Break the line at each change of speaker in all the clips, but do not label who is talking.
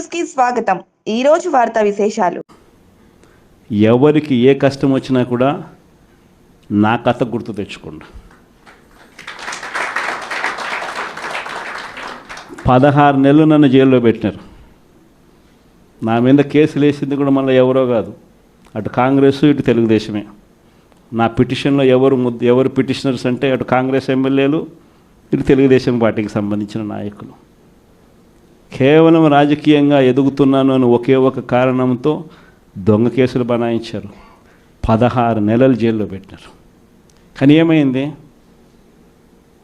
News కి స్వాగతం. ఈ రోజు వార్తా విశేషాలు.
ఎవరికి ఏ కష్టం వచ్చినా కూడా నా కథ గుర్తు తెచ్చుకోండి. 16 నెలలు నన్ను జైల్లో పెట్టినారు. నా మీద కేసులు వేసింది కూడా మళ్ళీ ఎవరో కాదు, అటు కాంగ్రెస్ ఇటు తెలుగుదేశమే. నా పిటిషన్లో ఎవరు పిటిషనర్స్ అంటే అటు కాంగ్రెస్ ఎమ్మెల్యేలు ఇటు తెలుగుదేశం పార్టీకి సంబంధించిన నాయకులు. కేవలం రాజకీయంగా ఎదుగుతున్నాను అని ఒకే ఒక కారణంతో దొంగ కేసులు బనాయించారు. 16 నెలలు జైల్లో పెట్టినారు. కానీ ఏమైంది?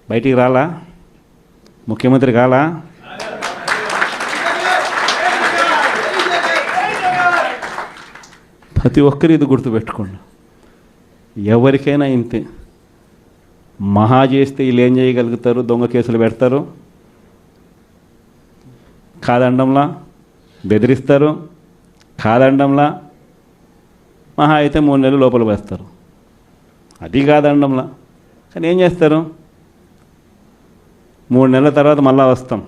బయటికి రాలా? ముఖ్యమంత్రి కాలా? ప్రతి ఒక్కరు ఇది గుర్తుపెట్టుకోండి. ఎవరికైనా ఇంతే. మహా చేస్తే వీళ్ళు ఏం చేయగలుగుతారు? దొంగ కేసులు పెడతారు, కాదండంలా బెదిరిస్తారు, కాదండంలా మహా అయితే 3 నెలలు లోపల వేస్తారు, అది కాదండంలా. కానీ ఏం చేస్తారు? 3 నెలల తర్వాత మళ్ళా వస్తాం,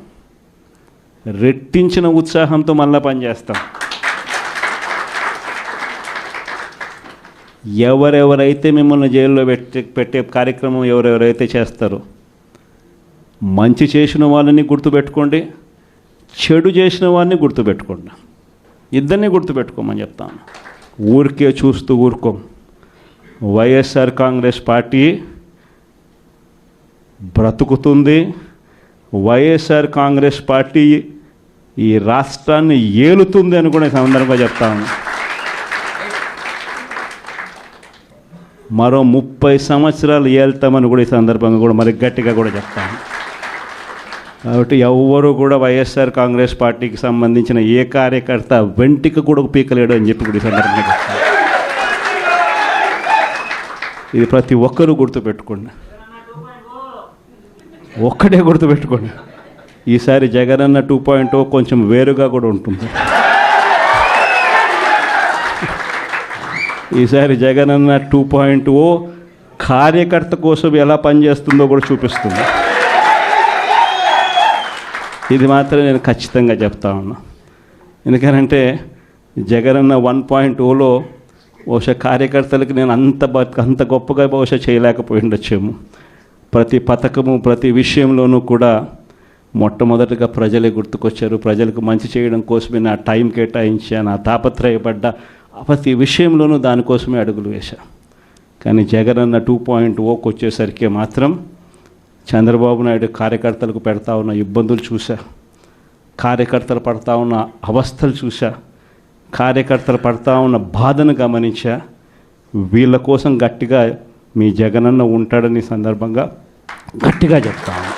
రెట్టించిన ఉత్సాహంతో మళ్ళా పనిచేస్తాం. ఎవరెవరైతే మిమ్మల్ని జైల్లో పెట్టే కార్యక్రమం ఎవరెవరైతే చేస్తారో, మంచి చేసిన వాళ్ళని గుర్తుపెట్టుకోండి, చెడు చేసిన వాడిని గుర్తుపెట్టుకోండి. ఇద్దరిని గుర్తుపెట్టుకోమని చెప్తాను. ఊరికే చూస్తూ ఊరుకోం. వైఎస్ఆర్ కాంగ్రెస్ పార్టీ బ్రతుకుతుంది. వైఎస్ఆర్ కాంగ్రెస్ పార్టీ ఈ రాష్ట్రాన్ని ఏలుతుంది అని కూడా ఈ సందర్భంగా చెప్తాను. మరో 30 సంవత్సరాలు ఏళ్తామని కూడా ఈ సందర్భంగా కూడా మరి గట్టిగా కూడా చెప్తాను. కాబట్టి ఎవరు కూడా వైఎస్ఆర్ కాంగ్రెస్ పార్టీకి సంబంధించిన ఏ కార్యకర్త వెంటికి కూడా పీకలేడు అని చెప్పి కూడా ఈ సందర్భంగా చెప్తాను. ఇది ప్రతి ఒక్కరూ గుర్తుపెట్టుకోండి. ఒక్కటే గుర్తుపెట్టుకోండి, ఈసారి జగనన్న 2.0 కొంచెం వేరుగా కూడా ఉంటుంది. ఈసారి జగనన్న 2.0 కార్యకర్త కోసం ఎలా పనిచేస్తుందో కూడా చూపిస్తుంది. ఇది మాత్రం నేను ఖచ్చితంగా చెప్తా ఉన్నా. ఎందుకనంటే జగనన్న 1.0లో బహుశా కార్యకర్తలకి నేను అంత గొప్పగా బహుశా చేయలేకపోయి ఉండొచ్చేమో. ప్రతి పథకము ప్రతి విషయంలోనూ కూడా మొట్టమొదటిగా ప్రజలే గుర్తుకొచ్చారు. ప్రజలకు మంచి చేయడం కోసమే నా టైం కేటాయించా, నా తాపత్రయపడ్డ ప్రతి విషయంలోనూ దానికోసమే అడుగులు వేశా. కానీ జగనన్న 2.0కి వచ్చేసరికి మాత్రం చంద్రబాబు నాయుడు కార్యకర్తలకు పెడతా ఉన్న ఇబ్బందులు చూసా, కార్యకర్తలు పడతా ఉన్న అవస్థలు చూసా, కార్యకర్తలు పడతా ఉన్న బాధను గమనించా. వీళ్ళ కోసం గట్టిగా మీ జగనన్న ఉంటాడని సందర్భంగా గట్టిగా చెప్తాను.